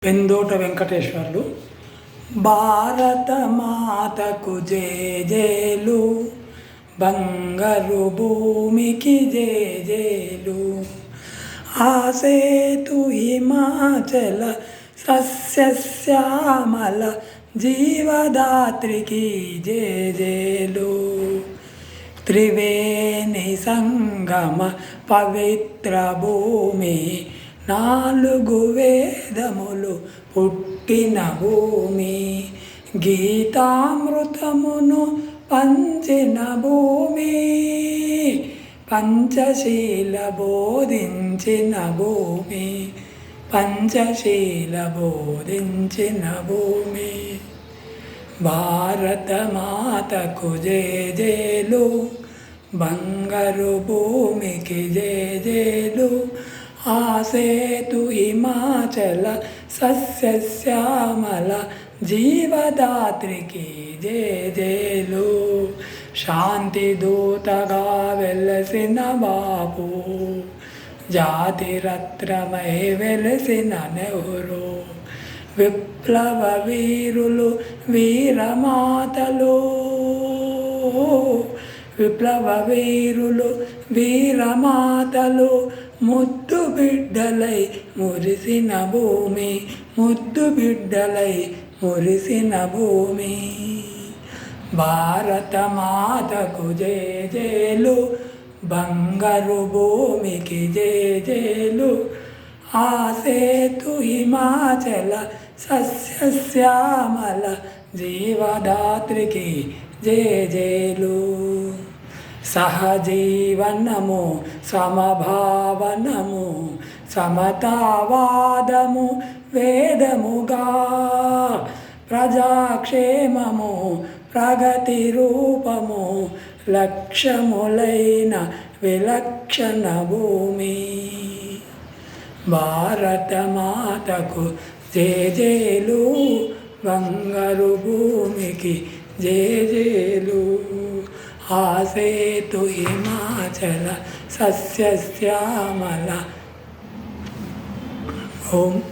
పెందోట వెంకటేశ్వర్లు. భారత మాతకు జేజేలు, బంగారు భూమికి జేజేలు. ఆసేతు హిమాచల సస్యశ్యామల జీవదాత్రికి జేజేలు. త్రివేణి సంగమ పవిత్ర భూమి, నాలుగు వేదములు పుట్టిన భూమి. గీతామృతమును పంచిన భూమి, పంచశీల బోధించిన భూమి. పంచశీల బోధించిన భూమి. భారత మాతకు జేజేలు, బంగారు భూమికి జేజేలు. ఆసేతు హిమాచల సస్యశ్యామల జీవదాత్రికి జేజేలు. శాంతి దూతగా వెలసిన బాపు, జాతిరత్నమై వెలసిన నెహ్రూ. విప్లవ వీరులు వీరమాతలు, విప్లవ వీరులు వీరమాతలు. ముద్దు బిడ్డలై మురిసిన భూమి, ముద్దు బిడ్డలై మురిసిన భూమి. భారత మాతకు జేజేలు, బంగారు భూమికి జేజేలు. ఆసేతు హిమాచల సస్యశ్యామల జీవదాత్రికి జేజేలు. సహజీవనము, సమభావనము, సమతావాదము వేదముగా. ప్రజాక్షేమము ప్రగతి రూపము, లక్ష్యములైన విలక్షణ భూమి. భారత మాతకు జేజేలు, బంగారు భూమికి జేజేలు. ఆసేతు హిమాచల సస్యశ్యామల. ఓం